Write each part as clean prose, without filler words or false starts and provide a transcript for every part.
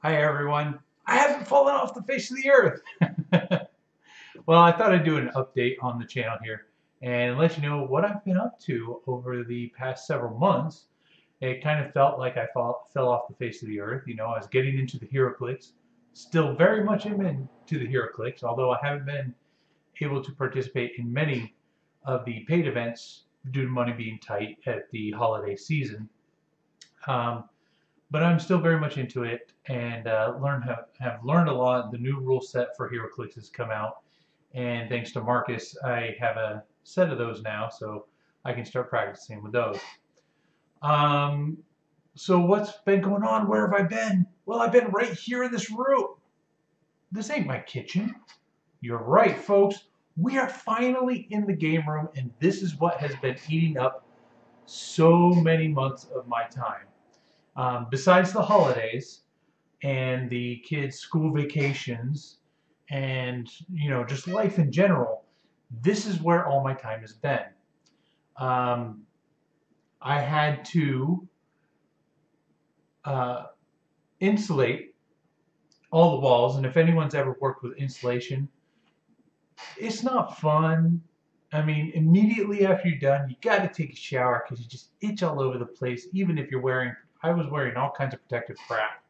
Hi everyone. I haven't fallen off the face of the earth. Well, I thought I'd do an update on the channel here and let you know what I've been up to over the past several months. It kind of felt like I fell off the face of the earth. You know, I was getting into the HeroClix, still very much into the HeroClix, although I haven't been able to participate in many of the paid events due to money being tight at the holiday season. But I'm still very much into it and have learned a lot. The new rule set for HeroClix has come out, and thanks to Marcus, I have a set of those now, so I can start practicing with those. So what's been going on? Where have I been? Well, I've been right here in this room. This ain't my kitchen. You're right, folks. We are finally in the game room, and this is what has been eating up so many months of my time. Besides the holidays and the kids' school vacations and, you know, just life in general, this is where all my time has been. I had to insulate all the walls, and if anyone's ever worked with insulation, it's not fun. I mean, immediately after you're done, you got to take a shower because you just itch all over the place, even if you're wearing, I was wearing all kinds of protective crap.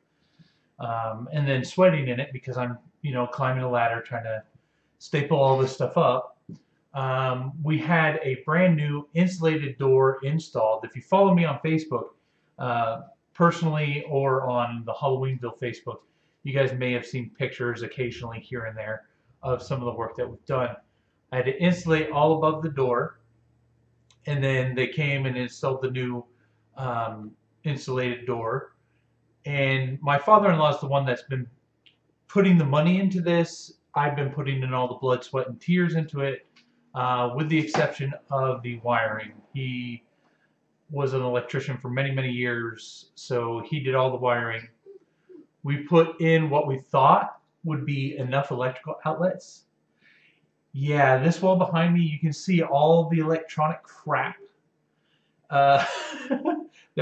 And then sweating in it because I'm, you know, climbing a ladder trying to staple all this stuff up. We had a brand new insulated door installed. If you follow me on Facebook, personally or on the Halloweenville Facebook, you guys may have seen pictures occasionally here and there of some of the work that we've done. I had to insulate all above the door, and then they came and installed the new insulated door. And my father-in-law is the one that's been putting the money into this. I've been putting in all the blood, sweat, and tears into it, with the exception of the wiring. He was an electrician for many, many years, so he did all the wiring. We put in what we thought would be enough electrical outlets. Yeah, this wall behind me, you can see all the electronic crap that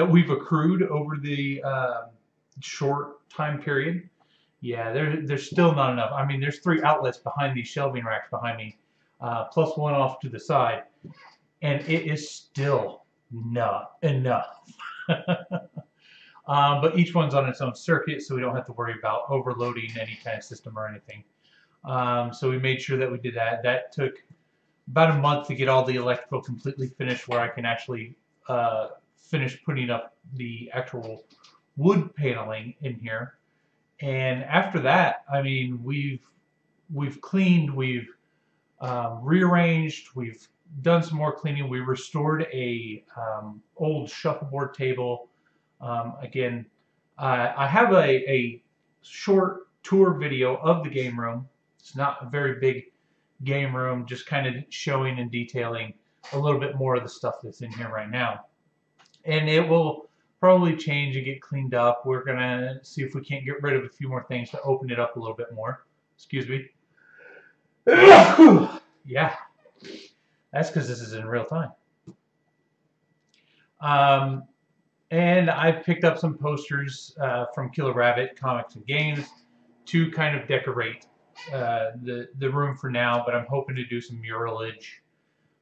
we've accrued over the short time period. Yeah, there's still not enough. I mean, there's 3 outlets behind these shelving racks behind me, plus one off to the side, and it is still not enough. But each one's on its own circuit, so we don't have to worry about overloading any kind of system or anything. So we made sure that we did that. That took about a month to get all the electrical completely finished, where I can actually finish putting up the actual wood paneling in here. And after that, I mean, we've cleaned, we've rearranged, we've done some more cleaning. We restored a old shuffleboard table. Again, I have a short tour video of the game room. It's not a very big game room, just kind of showing and detailing a little bit more of the stuff that's in here right now. And it will probably change and get cleaned up. We're going to see if we can't get rid of a few more things to open it up a little bit more. Excuse me. Yeah, that's because this is in real time. And I picked up some posters from Killer Rabbit Comics and Games to kind of decorate the room for now, but I'm hoping to do some muralage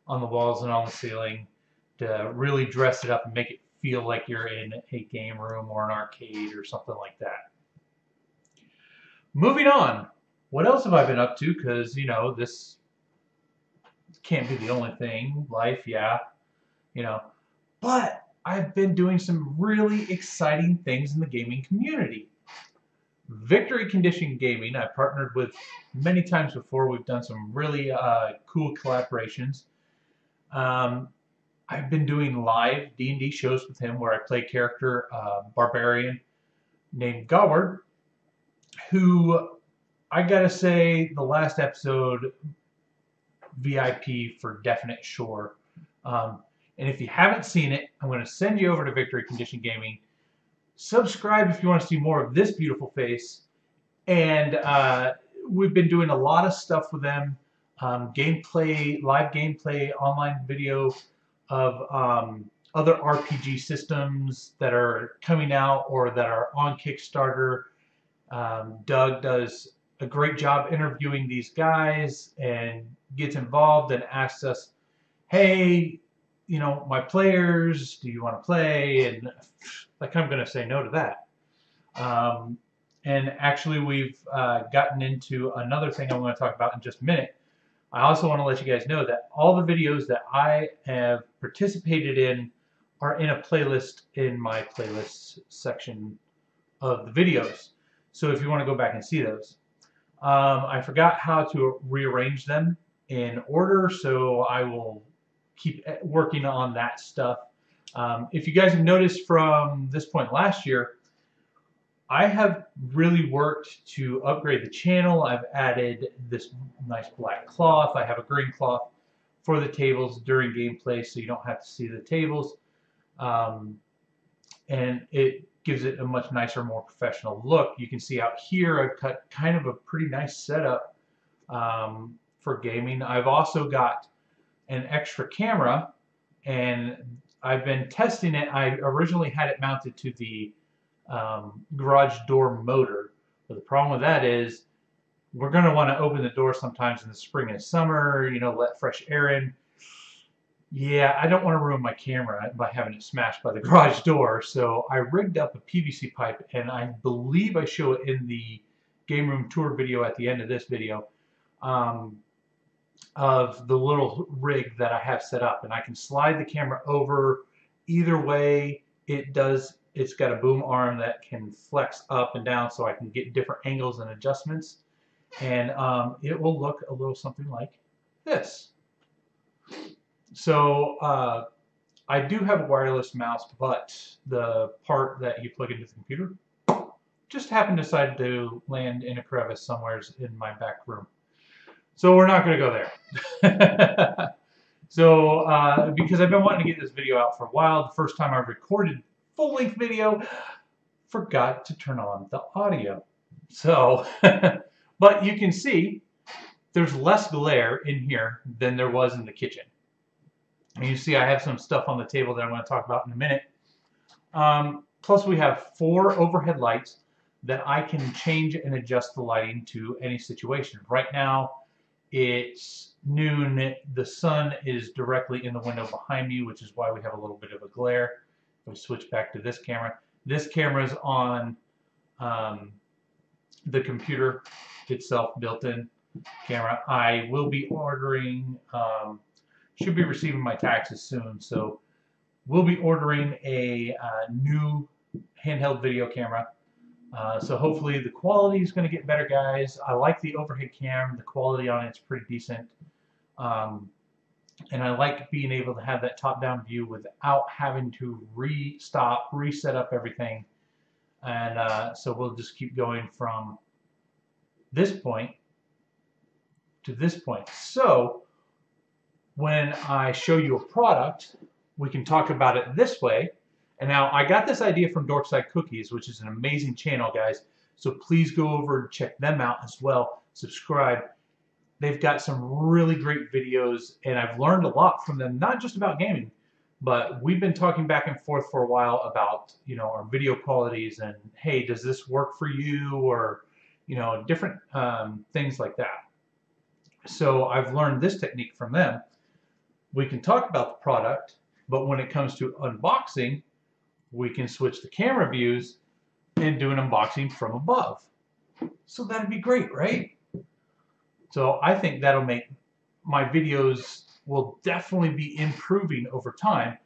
on the walls and on the ceiling to really dress it up and make it feel like you're in a game room or an arcade or something like that. Moving on, what else have I been up to? Because, you know, this can't be the only thing. Life, yeah, you know. But I've been doing some really exciting things in the gaming community. Victory Condition Gaming, I've partnered with many times before. We've done some really cool collaborations. I've been doing live D&D shows with him where I play a character, barbarian named Gowen, who I gotta say, the last episode, VIP for definite sure. And if you haven't seen it, I'm going to send you over to Victory Condition Gaming. Subscribe if you want to see more of this beautiful face. And we've been doing a lot of stuff with them. Gameplay, live gameplay, online video of other RPG systems that are coming out or that are on Kickstarter. Doug does a great job interviewing these guys and gets involved and asks us, hey, you know, my players, do you want to play? And like, I'm going to say no to that. And actually, we've gotten into another thing I'm going to talk about in just a minute. I also want to let you guys know that all the videos that I have participated in are in a playlist in my playlists section of the videos. So if you want to go back and see those. I forgot how to rearrange them in order, so I will keep working on that stuff. If you guys have noticed from this point last year, I have really worked to upgrade the channel. I've added this nice black cloth. I have a green cloth for the tables during gameplay, so you don't have to see the tables. And it gives it a much nicer, more professional look. You can see out here I've cut kind of a pretty nice setup for gaming. I've also got an extra camera, and I've been testing it. I originally had it mounted to the garage door motor, but the problem with that is we're going to want to open the door sometimes in the spring and summer, you know, let fresh air in. Yeah, I don't want to ruin my camera by having it smashed by the garage door, so I rigged up a PVC pipe, and I believe I show it in the game room tour video at the end of this video, of the little rig that I have set up, and I can slide the camera over either way. It's got a boom arm that can flex up and down, so I can get different angles and adjustments, and it will look a little something like this. So I do have a wireless mouse, but the part that you plug into the computer just happened to decide to land in a crevice somewhere in my back room. So we're not going to go there. So because I've been wanting to get this video out for a while, the first time I recorded full-length video, forgot to turn on the audio. So, but you can see there's less glare in here than there was in the kitchen. And you see I have some stuff on the table that I'm going to talk about in a minute. Plus we have 4 overhead lights that I can change and adjust the lighting to any situation. Right now it's noon. The sun is directly in the window behind me, which is why we have a little bit of a glare. If we switch back to this camera. This camera is on the computer itself, built-in camera. I will be ordering, should be receiving my taxes soon, so we'll be ordering a new handheld video camera. So hopefully the quality is going to get better, guys. I like the overhead cam. The quality on it's pretty decent. And I like being able to have that top-down view without having to reset up everything. And so we'll just keep going from this point to this point. So when I show you a product, we can talk about it this way. And now I got this idea from Dorkside Cookies, which is an amazing channel, guys. So please go over and check them out as well. Subscribe. They've got some really great videos, and I've learned a lot from them, not just about gaming, but we've been talking back and forth for a while about, you know, our video qualities and, hey, does this work for you? Or, you know, different things like that. So I've learned this technique from them. We can talk about the product, but when it comes to unboxing, we can switch the camera views and do an unboxing from above. So that'd be great, right? So I think that'll make my videos will definitely be improving over time.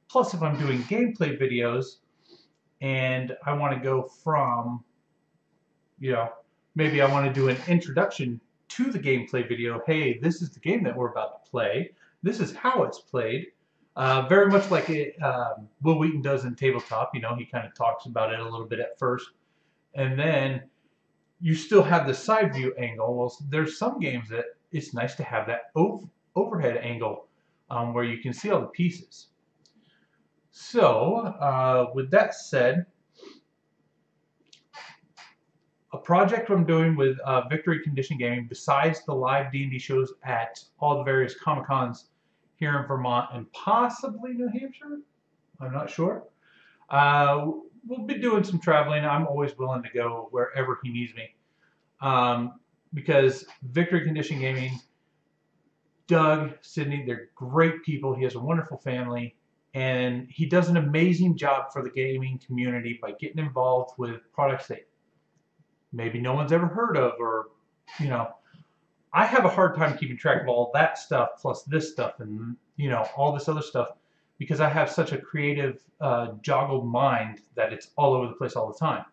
Plus, if I'm doing gameplay videos and I want to go from, you know, maybe I want to do an introduction to the gameplay video. Hey, this is the game that we're about to play. This is how it's played. Very much like Will Wheaton does in Tabletop. You know, he kind of talks about it a little bit at first, and then you still have the side view angle. Well, there's some games that it's nice to have that overhead angle where you can see all the pieces. So, with that said, a project I'm doing with Victory Condition Gaming, besides the live D&D shows at all the various Comic-Cons here in Vermont and possibly New Hampshire, I'm not sure. We'll be doing some traveling. I'm always willing to go wherever he needs me. Because Victory Condition Gaming, Doug, Sydney, they're great people. He has a wonderful family. And he does an amazing job for the gaming community by getting involved with products that maybe no one's ever heard of, or, you know, I have a hard time keeping track of all that stuff plus this stuff and, you know, all this other stuff because I have such a creative, joggled mind that it's all over the place all the time.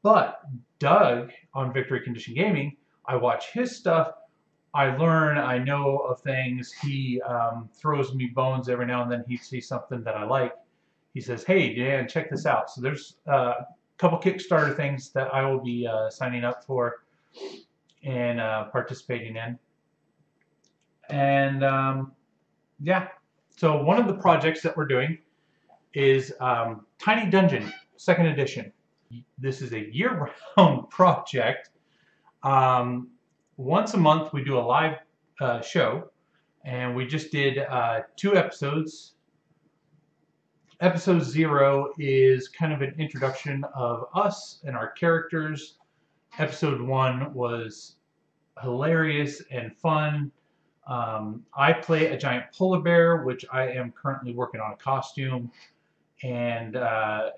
But Doug on Victory Condition Gaming, I watch his stuff, I learn, I know of things. He throws me bones every now and then. He sees something that I like. He says, "Hey, Dan, check this out." So there's couple Kickstarter things that I will be signing up for and participating in. And yeah, so one of the projects that we're doing is Tiny Dungeon, 2nd edition. This is a year-round project. Once a month we do a live show, and we just did 2 episodes. Episode 0 is kind of an introduction of us and our characters. Episode 1 was hilarious and fun. I play a giant polar bear, which I am currently working on a costume. And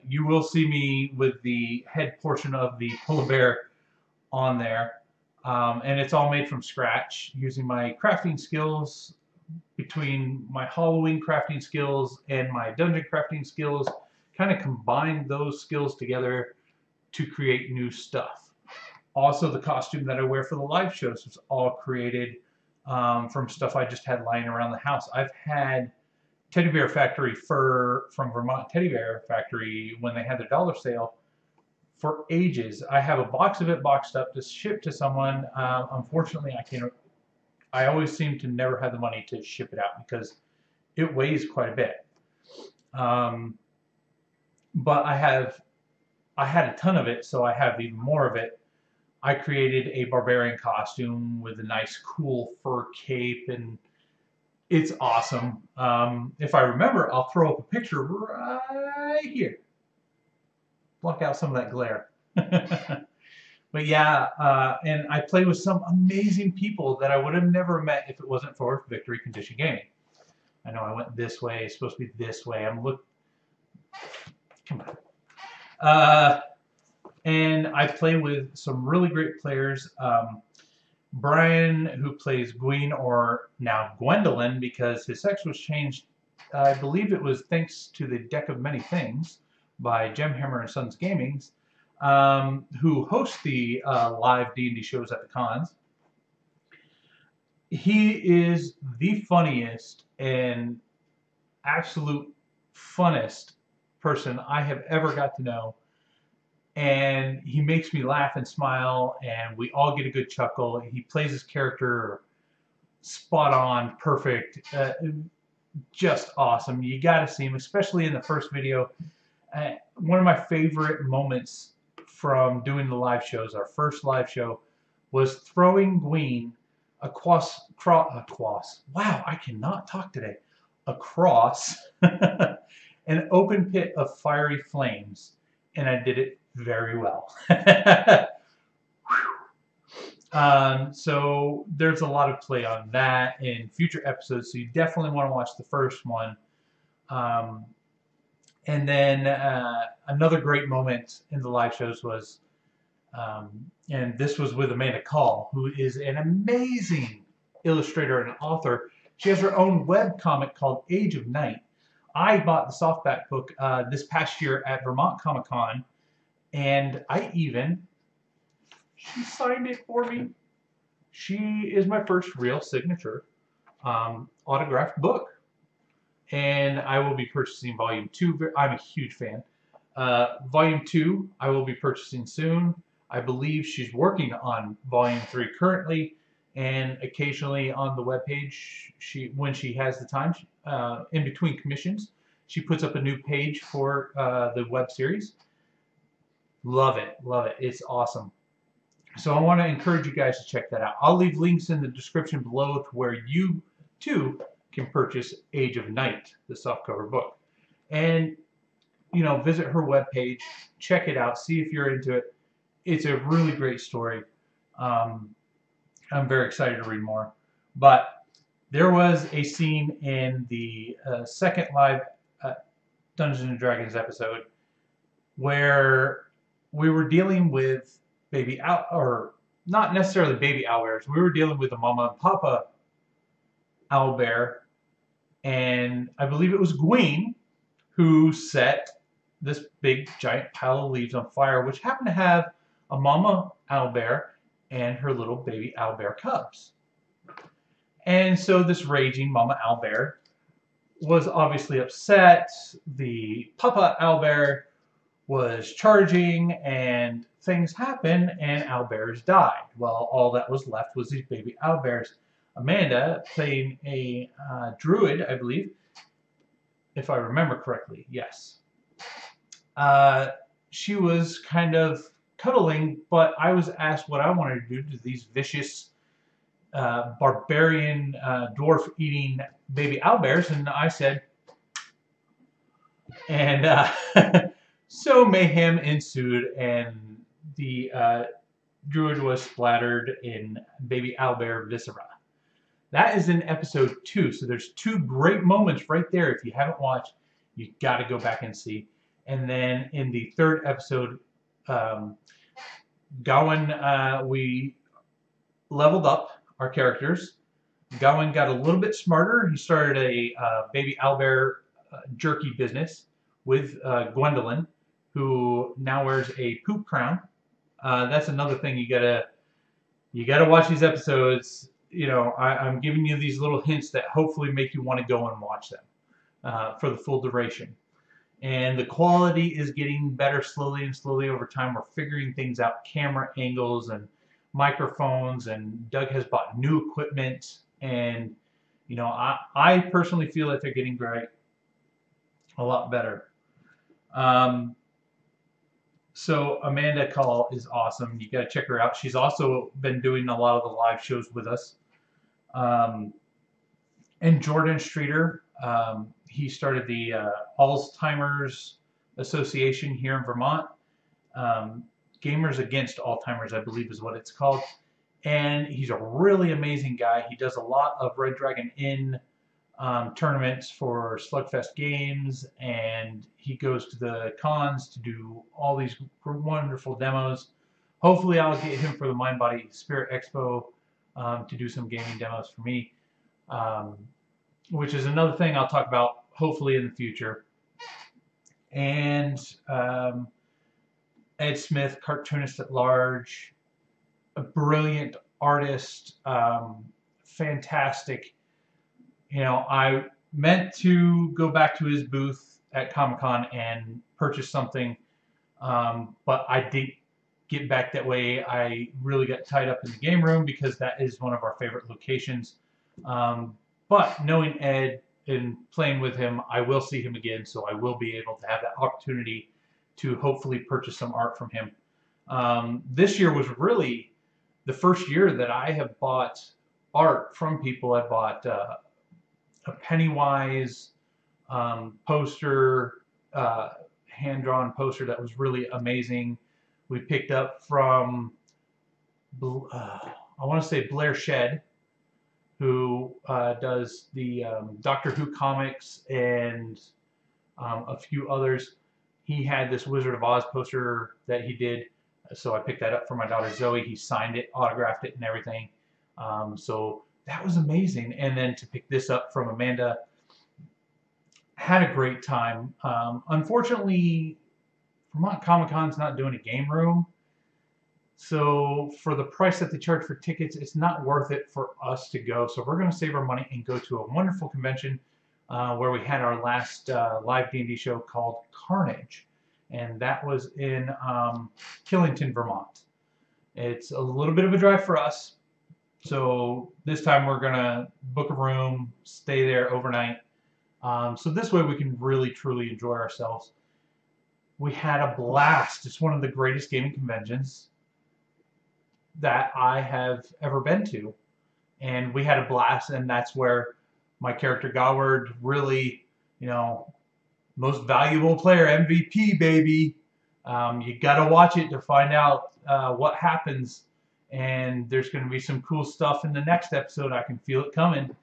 you will see me with the head portion of the polar bear on there. And it's all made from scratch using my crafting skills. Between my Halloween crafting skills and my dungeon crafting skills, kind of combine those skills together to create new stuff. Also, the costume that I wear for the live shows was all created from stuff I just had lying around the house. I've had Teddy Bear Factory fur from Vermont Teddy Bear Factory when they had their dollar sale for ages. I have a box of it boxed up to ship to someone. Unfortunately, I always seem to never have the money to ship it out because it weighs quite a bit. But I had a ton of it, so I have even more of it. I created a barbarian costume with a nice, cool fur cape, and it's awesome. If I remember, I'll throw up a picture right here. Block out some of that glare. But yeah, and I play with some amazing people that I would have never met if it wasn't for Victory Condition Gaming. I know I went this way. It's supposed to be this way. Come on. And I play with some really great players. Brian, who plays Gowen, or now Gwendolyn, because his sex was changed. I believe it was thanks to the Deck of Many Things by Gemhammer and Sons Gaming. Who hosts the live D&D shows at the cons. He is the funniest and absolute funnest person I have ever got to know. And he makes me laugh and smile, and we all get a good chuckle. He plays his character spot on, perfect, just awesome. You got to see him, especially in the first video. One of my favorite moments from doing the live shows, our first live show, was throwing Gween across wow, I cannot talk today, across an open pit of fiery flames, and I did it very well. So there's a lot of play on that in future episodes, so you definitely want to watch the first one. And then another great moment in the live shows was, and this was with Amanda Call, who is an amazing illustrator and author. She has her own web comic called Age of Night. I bought the softback book this past year at Vermont Comic Con, and she signed it for me. She is my first real signature autographed book. And I will be purchasing Volume 2. I'm a huge fan. Volume 2, I will be purchasing soon. I believe she's working on Volume 3 currently, and occasionally on the webpage, when she has the time, in between commissions, she puts up a new page for the web series. Love it, love it. It's awesome. So I want to encourage you guys to check that out. I'll leave links in the description below to where you too can purchase Age of Night, the softcover book. And visit her webpage, check it out, see if you're into it. It's a really great story. I'm very excited to read more. But there was a scene in the second live Dungeons and Dragons episode where we were dealing with or not necessarily baby owlbears. We were dealing with the mama and papa owlbear, and I believe it was Gowen who set this big giant pile of leaves on fire, which happened to have a mama owlbear and her little baby owlbear cubs. And so this raging mama owlbear was obviously upset. The papa owlbear was charging, and things happened, and owlbears died. Well, all that was left was these baby owlbears. Amanda, playing a druid, I believe, if I remember correctly, yes. She was kind of cuddling, but I was asked what I wanted to do to these vicious barbarian dwarf-eating baby owlbears, and I said, and so mayhem ensued, and the druid was splattered in baby owlbear viscera. That is in episode 2, so there's 2 great moments right there. If you haven't watched, you got to go back and see. And then in the 3rd episode, Gowen, we leveled up our characters. Gowen got a little bit smarter. He started a baby owlbear jerky business with Gwendolyn, who now wears a poop crown. That's another thing you gotta watch these episodes. I'm giving you these little hints that hopefully make you want to go and watch them for the full duration. And the quality is getting better slowly and slowly over time. We're figuring things out, camera angles and microphones, and Doug has bought new equipment. And I personally feel that they're getting a lot better. So Amanda Call is awesome. You got to check her out. She's also been doing a lot of the live shows with us. And Jordan Streeter, he started the Alzheimer's Association here in Vermont. Gamers Against Alzheimer's, I believe, is what it's called. And he's a really amazing guy. He does a lot of Red Dragon Inn tournaments for Slugfest games, and he goes to the cons to do all these wonderful demos. Hopefully I'll get him for the Mind Body Spirit Expo to do some gaming demos for me, which is another thing I'll talk about hopefully in the future. And Ed Smith, cartoonist at large, a brilliant artist, fantastic. I meant to go back to his booth at Comic-Con and purchase something, but I didn't get back that way. I really got tied up in the game room because that is one of our favorite locations. But knowing Ed and playing with him, I will see him again, so I will be able to have that opportunity to hopefully purchase some art from him. This year was really the first year that I have bought art from people. I bought a Pennywise poster, hand-drawn poster that was really amazing. We picked up from, I want to say Blair Shed, who does the Doctor Who comics and a few others. He had this Wizard of Oz poster that he did, so I picked that up for my daughter Zoe. He signed it, autographed it, and everything. So that was amazing. And then to pick this up from Amanda, had a great time. Unfortunately, Vermont Comic-Con's not doing a game room, so for the price that they charge for tickets, it's not worth it for us to go. So we're going to save our money and go to a wonderful convention where we had our last live D&D show called Carnage, and that was in Killington, Vermont. It's a little bit of a drive for us. So this time we're going to book a room, stay there overnight. So this way we can really, truly enjoy ourselves. We had a blast. It's one of the greatest gaming conventions that I have ever been to. And we had a blast, and that's where my character Gowen really, most valuable player, MVP, baby. You got to watch it to find out what happens. And there's going to be some cool stuff in the next episode. I can feel it coming.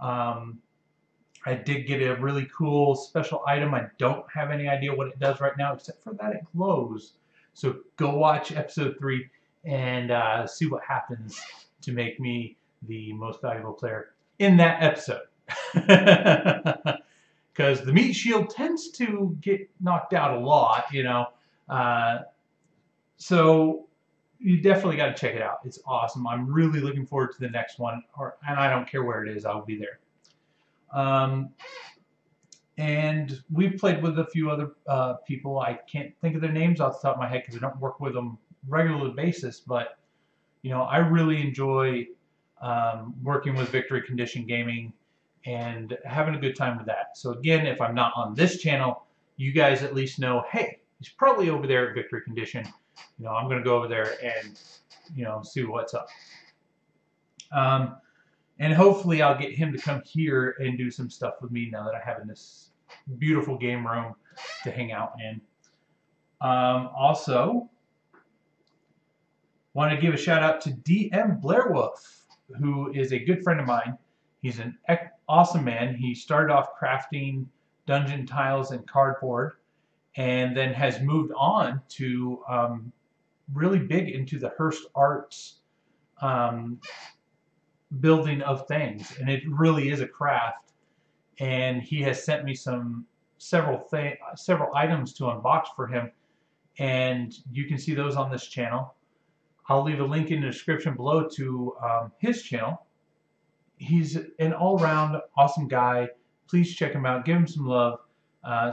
I did get a really cool special item. I don't have any idea what it does right now, except for that it glows. So go watch episode 3 and see what happens to make me the most valuable player in that episode. Because the meat shield tends to get knocked out a lot, so you definitely got to check it out. It's awesome. I'm really looking forward to the next one, and I don't care where it is. I'll be there. And we've played with a few other people. I can't think of their names off the top of my head because I don't work with them regular basis, but I really enjoy working with Victory Condition Gaming and having a good time with that. So again, if I'm not on this channel, you guys at least know, hey, he's probably over there at Victory Condition. I'm going to go over there and see what's up. And hopefully I'll get him to come here and do some stuff with me now that I have this beautiful game room to hang out in. Also, want to give a shout out to DM Blair Wolf, who is a good friend of mine. He's an awesome man. He started off crafting dungeon tiles and cardboard, and then has moved on to really big into the Hearst Arts building of things, and it really is a craft. And he has sent me several items to unbox for him, and you can see those on this channel. I'll leave a link in the description below to his channel. He's an all-round awesome guy. Please check him out. Give him some love.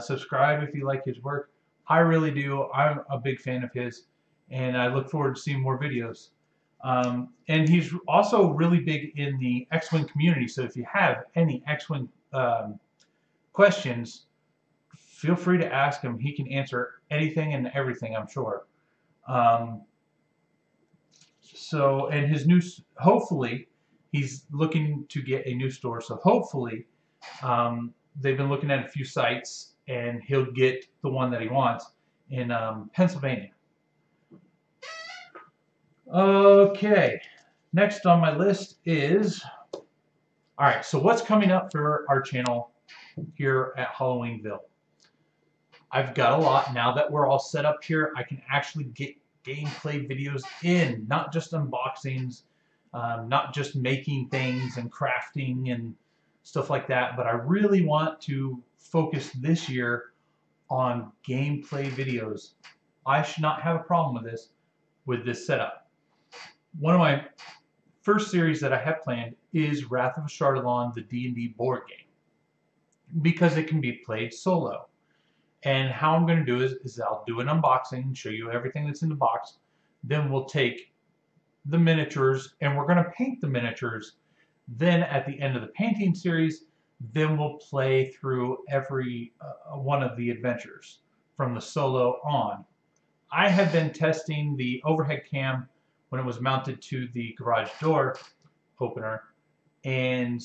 Subscribe if you like his work. I really do. I'm a big fan of his, and I look forward to seeing more videos. And he's also really big in the X-Wing community, so if you have any X-Wing questions, feel free to ask him. He can answer anything and everything, I'm sure. And his new, hopefully, he's looking to get a new store, so hopefully they've been looking at a few sites, and he'll get the one that he wants in Pennsylvania. Okay, next on my list is, alright, so what's coming up for our channel here at Halloweenville? I've got a lot. Now that we're all set up here, I can actually get gameplay videos in, not just unboxings, not just making things and crafting and stuff like that, but I really want to focus this year on gameplay videos. I should not have a problem with this setup. One of my first series that I have planned is Wrath of Ashardalon, the D&D board game, because it can be played solo. And how I'm going to do is I'll do an unboxing, show you everything that's in the box. Then we'll take the miniatures and we're going to paint the miniatures. Then at the end of the painting series, then we'll play through every one of the adventures from the solo on. I have been testing the overhead cam when it was mounted to the garage door opener, and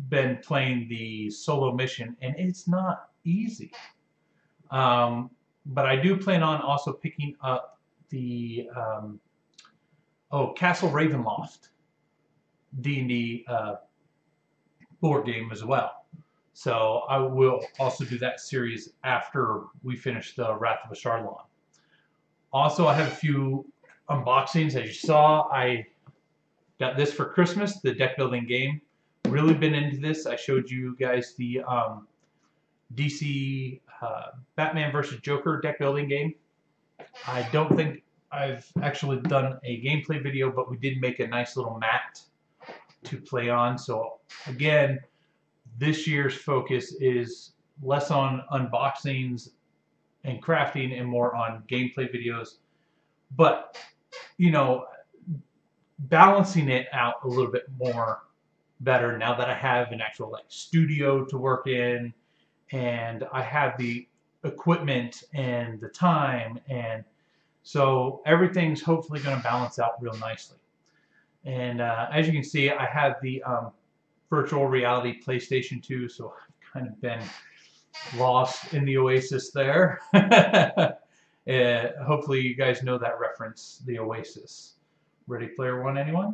been playing the solo mission, and it's not easy. But I do plan on also picking up the Castle Ravenloft D&D board game as well. So I will also do that series after we finish the Wrath of Ashardalon. Also, I have a few unboxings. As you saw, I got this for Christmas, the deck building game. Really been into this. I showed you guys the DC Batman vs. Joker deck building game. I don't think I've actually done a gameplay video, but we did make a nice little mat to play on. So again, this year's focus is less on unboxings and crafting and more on gameplay videos. But you know, balancing it out a little bit more better now that I have an actual like studio to work in, and I have the equipment and the time, and so everything's hopefully going to balance out real nicely. And as you can see, I have the virtual reality PlayStation 2, so I've kind of been lost in the Oasis there. Hopefully you guys know that reference, the Oasis. Ready Player One, anyone?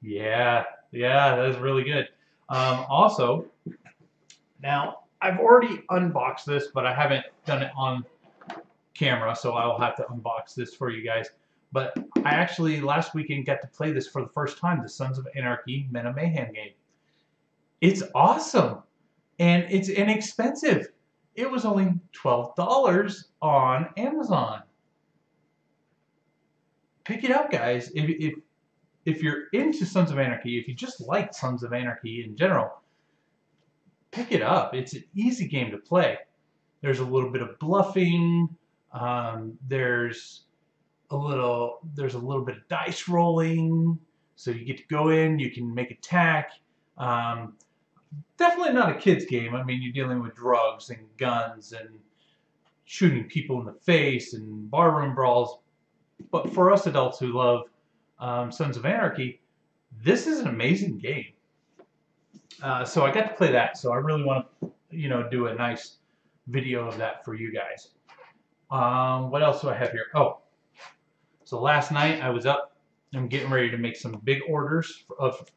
Yeah, that is really good. Also, now I've already unboxed this, but I haven't done it on camera, so I'll have to unbox this for you guys. But I actually last weekend got to play this for the first time, the Sons of Anarchy Men of Mayhem game. It's awesome, and it's inexpensive. It was only $12 on Amazon. Pick it up, guys. If you're into Sons of Anarchy, if you just like Sons of Anarchy in general, pick it up. It's an easy game to play. There's a little bit of bluffing. There's a little bit of dice rolling. So you get to go in, you can make attack. Definitely not a kid's game. I mean, you're dealing with drugs and guns and shooting people in the face and barroom brawls. But for us adults who love Sons of Anarchy, this is an amazing game. So I got to play that. So I really want to, do a nice video of that for you guys. What else do I have here? Oh, so last night I was up. I'm getting ready to make some big orders of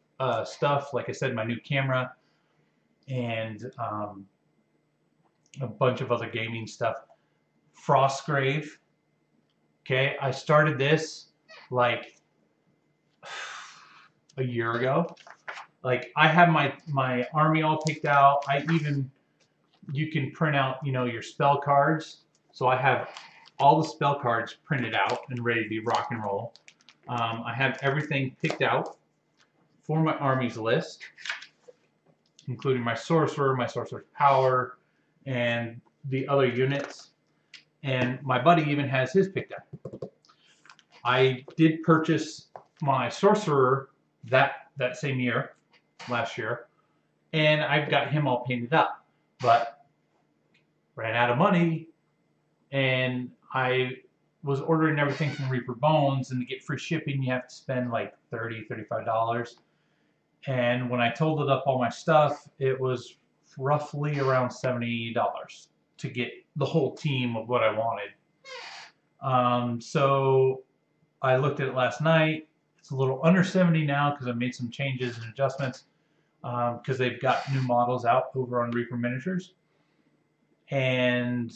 stuff. Like I said, my new camera and a bunch of other gaming stuff. Frostgrave. Okay, I started this like a year ago. Like I have my army all picked out. You can print out, your spell cards. So I have all the spell cards printed out and ready to be rock and roll. I have everything picked out for my armies list, including my sorcerer's power, and the other units. And my buddy even has his picked out. I did purchase my sorcerer that same year, last year, and I've got him all painted up, but ran out of money, and I was ordering everything from Reaper Bones, and to get free shipping you have to spend like $30, $35. And when I totaled up all my stuff, it was roughly around $70 to get the whole team of what I wanted. So I looked at it last night. It's a little under 70 now because I made some changes and adjustments because they've got new models out over on Reaper Miniatures. And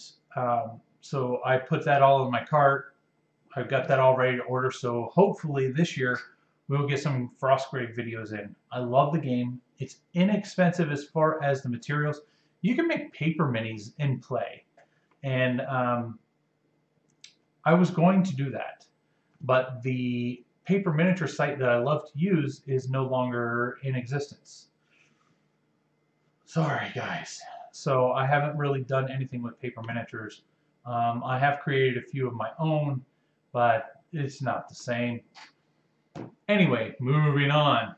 so I put that all in my cart. I've got that all ready to order. So hopefully this year we'll get some Frostgrave videos in. I love the game. It's inexpensive as far as the materials. You can make paper minis in play. And I was going to do that. But the paper miniature site that I love to use is no longer in existence. Sorry, guys. So I haven't really done anything with paper miniatures. I have created a few of my own, but it's not the same. Anyway, moving on.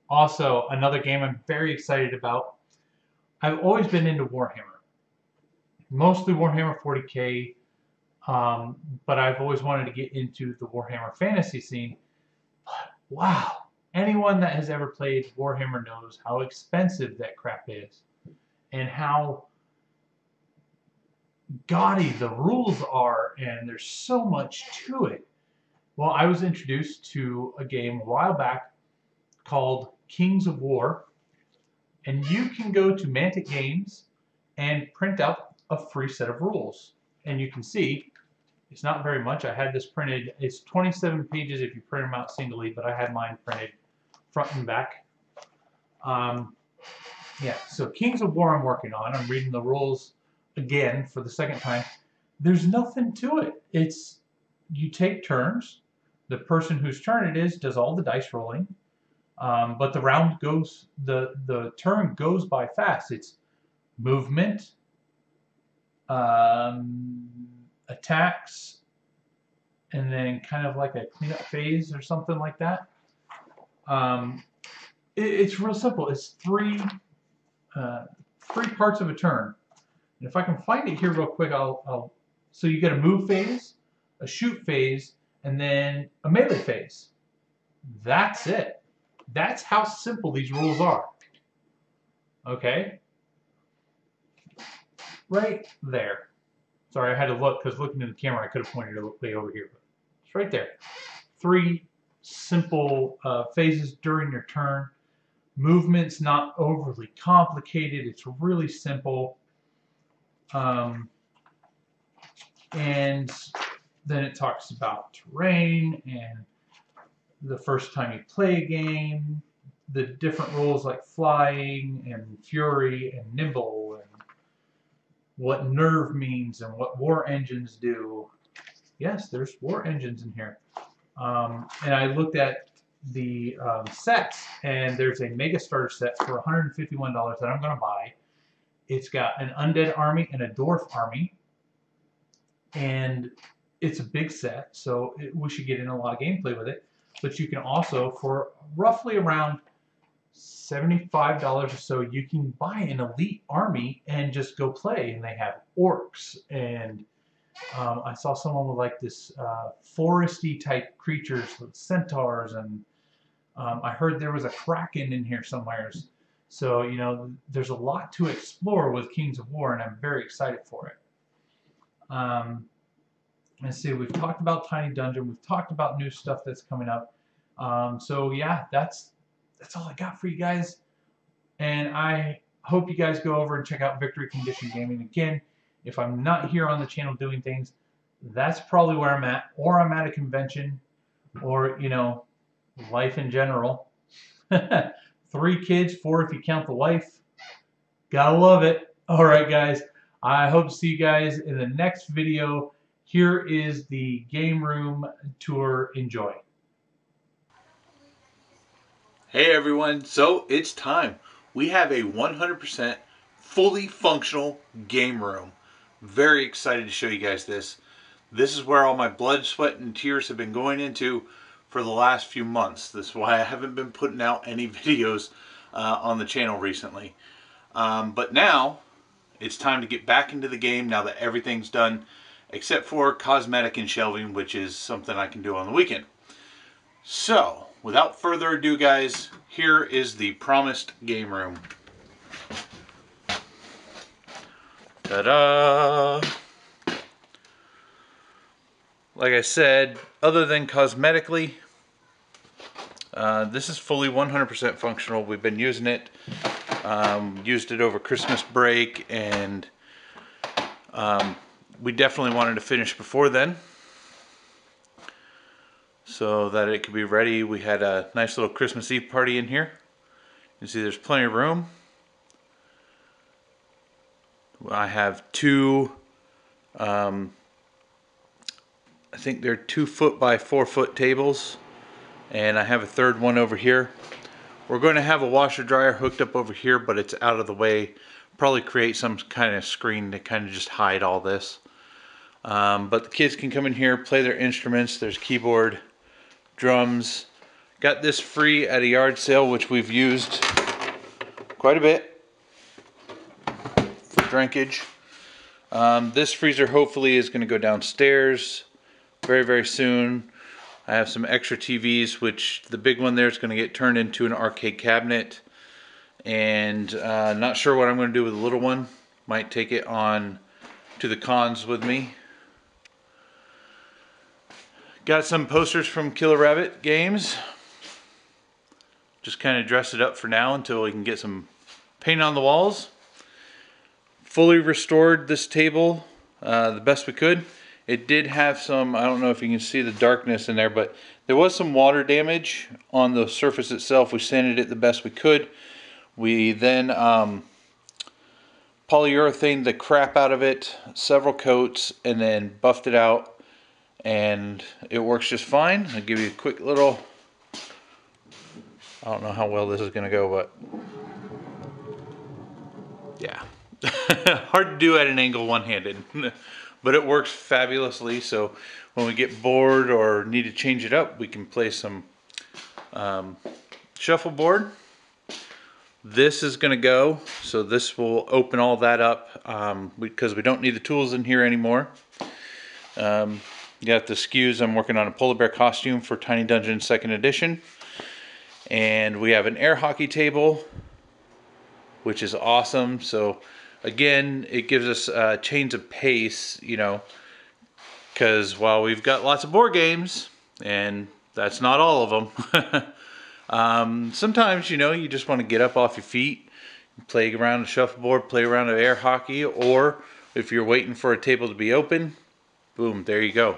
Also, another game I'm very excited about. I've always been into Warhammer. Mostly Warhammer 40K, but I've always wanted to get into the Warhammer fantasy scene. But wow, anyone that has ever played Warhammer knows how expensive that crap is and how gaudy the rules are, and there's so much to it. Well, I was introduced to a game a while back called Kings of War, and you can go to Mantic Games and print out a free set of rules. And you can see it's not very much. I had this printed. It's 27 pages if you print them out singly, but I had mine printed front and back. Yeah, so Kings of War I'm working on. I'm reading the rules again for the second time. There's nothing to it. It's you take turns. The person whose turn it is does all the dice rolling. But the round goes, the turn goes by fast. It's movement, attacks, and then kind of like a cleanup phase or something like that. It's real simple. It's three parts of a turn. And if I can find it here real quick, so you get a move phase, a shoot phase, and then a melee phase. That's it. That's how simple these rules are. Okay? Right there. Sorry, I had to look, because looking in the camera, I could have pointed it way over here. But it's right there. 3 simple phases during your turn. Movement's not overly complicated. It's really simple. And then it talks about terrain and the first time you play a game, the different rules like flying and fury and nimble, and what nerve means and what war engines do. Yes, there's war engines in here. And I looked at the sets, and there's a Mega Starter set for $151 that I'm going to buy. It's got an undead army and a dwarf army, and it's a big set, so we should get in a lot of gameplay with it. But you can also, for roughly around $75 or so, you can buy an elite army and just go play. And they have orcs, and I saw someone with like this foresty type creatures with centaurs, and I heard there was a kraken in here somewhere. So, you know, there's a lot to explore with Kings of War, and I'm very excited for it. Let's see, we've talked about Tiny Dungeon. We've talked about new stuff that's coming up. So yeah, that's all I got for you guys. And I hope you guys go over and check out Victory Condition Gaming. Again, if I'm not here on the channel doing things, that's probably where I'm at. Or I'm at a convention. Or, you know, life in general. 3 kids, 4 if you count the wife. Gotta love it. Alright guys, I hope to see you guys in the next video. Here is the game room tour. Enjoy. Hey everyone, so it's time. We have a 100% fully functional game room. Very excited to show you guys this. This is where all my blood, sweat, and tears have been going into for the last few months. This is why I haven't been putting out any videos on the channel recently. But now, it's time to get back into the game now that everything's done, except for cosmetic and shelving, which is something I can do on the weekend. So, without further ado guys, here is the promised game room. Ta-da! Like I said, other than cosmetically, this is fully 100% functional. We've been using it. Used it over Christmas break, and we definitely wanted to finish before then so that it could be ready. We had a nice little Christmas Eve party in here. You can see there's plenty of room. I have 2 I think they're 2 foot by 4 foot tables, and I have a third one over here. We're going to have a washer dryer hooked up over here, but it's out of the way. Probably create some kind of screen to kind of just hide all this. But the kids can come in here, play their instruments. There's keyboard, drums. Got this free at a yard sale, which we've used quite a bit for drinkage. This freezer hopefully is going to go downstairs very, very soon. I have some extra TVs, which the big one there is going to get turned into an arcade cabinet. And not sure what I'm going to do with the little one. Might take it on to the cons with me. Got some posters from Killer Rabbit games. Just kind of dress it up for now until we can get some paint on the walls. Fully restored this table the best we could. It did have some, I don't know if you can see the darkness in there, but there was some water damage on the surface itself. We sanded it the best we could. We then polyurethane the crap out of it, several coats, and then buffed it out, and it works just fine. I'll give you a quick little, I don't know how well this is going to go, but yeah. Hard to do at an angle one-handed. But it works fabulously. So when we get bored or need to change it up, we can play some shuffleboard. This is going to go, so this will open all that up because we don't need the tools in here anymore. You got the SKUs. I'm working on a polar bear costume for Tiny Dungeon 2nd edition. And we have an air hockey table, which is awesome. So again, it gives us change of pace, you know, because while we've got lots of board games, and that's not all of them, sometimes, you know, you just want to get up off your feet, play around a shuffleboard, play around an air hockey, or if you're waiting for a table to be open, boom, there you go.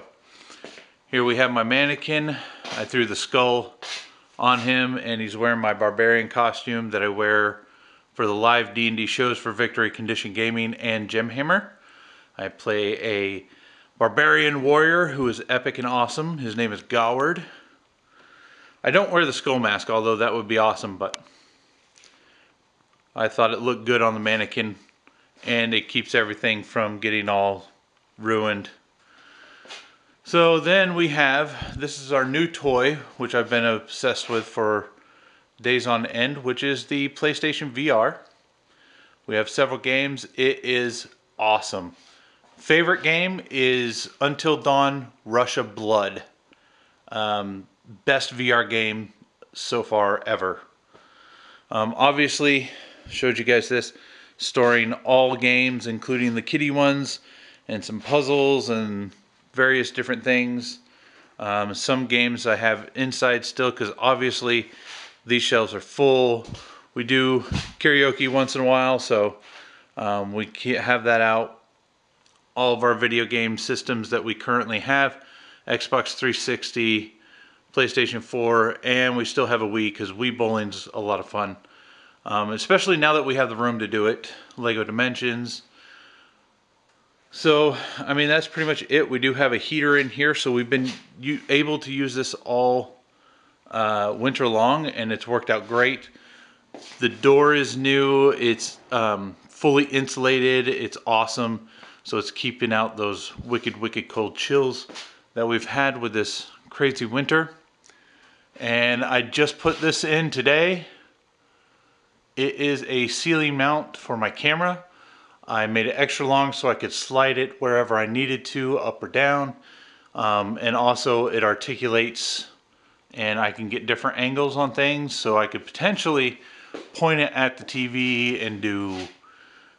Here we have my mannequin. I threw the skull on him, and he's wearing my barbarian costume that I wear for the live D&D shows for Victory Condition Gaming and Gemhammer. I play a barbarian warrior who is epic and awesome. His name is Gowen. I don't wear the skull mask, although that would be awesome, but I thought it looked good on the mannequin, and it keeps everything from getting all ruined. So then we have, this is our new toy, which I've been obsessed with for days on end, which is the PlayStation VR. We have several games. It is awesome. Favorite game is Until Dawn Russia Blood. Best VR game so far ever. Obviously, showed you guys this, storing all games, including the kiddie ones, and some puzzles and various different things. Some games I have inside still because obviously these shelves are full. We do karaoke once in a while, so we can't have that out. All of our video game systems that we currently have, Xbox 360, PlayStation 4, and we still have a Wii because Wii bowling's a lot of fun. Especially now that we have the room to do it. Lego Dimensions. So, I mean, that's pretty much it. We do have a heater in here, so we've been able to use this all winter long, and it's worked out great. The door is new. It's fully insulated. It's awesome. So it's keeping out those wicked, wicked cold chills that we've had with this crazy winter. And I just put this in today. It is a ceiling mount for my camera. I made it extra long so I could slide it wherever I needed to, up or down. And also it articulates and I can get different angles on things, so I could potentially point it at the TV and do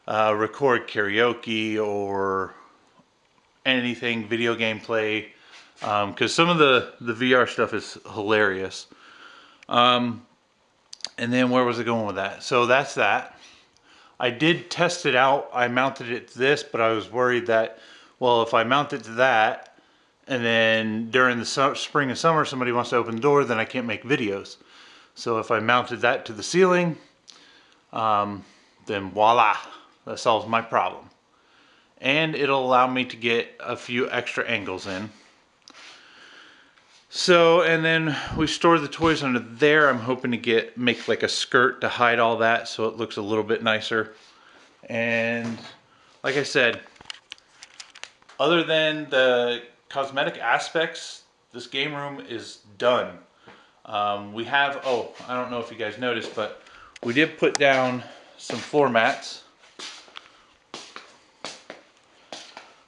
record karaoke or anything, video game play. Because some of the VR stuff is hilarious. And then where was I going with that? So that's that. I did test it out. I mounted it to this, but I was worried that, well, if I mount it to that, and then during the spring and summer somebody wants to open the door, then I can't make videos. So if I mounted that to the ceiling, then voila, that solves my problem. And it'll allow me to get a few extra angles in. So, and then we store the toys under there. I'm hoping to make like a skirt to hide all that so it looks a little bit nicer. And like I said, other than the cosmetic aspects, this game room is done. We have, oh, I don't know if you guys noticed, but we did put down some floor mats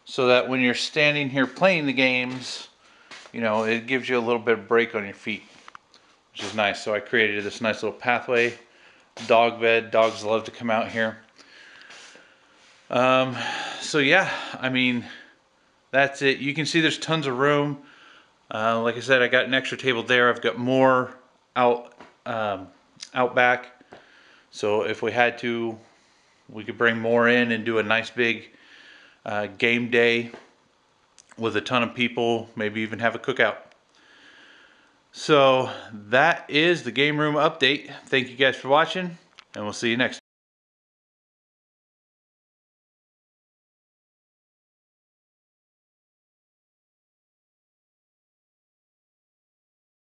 so that when you're standing here playing the games, you know, it gives you a little bit of break on your feet, which is nice. So I created this nice little pathway, dog bed. Dogs love to come out here. So yeah, I mean, that's it. You can see there's tons of room. Like I said, I got an extra table there. I've got more out back. So if we had to, we could bring more in and do a nice big game day with a ton of people, maybe even have a cookout. So that is the game room update. Thank you guys for watching, and we'll see you next time.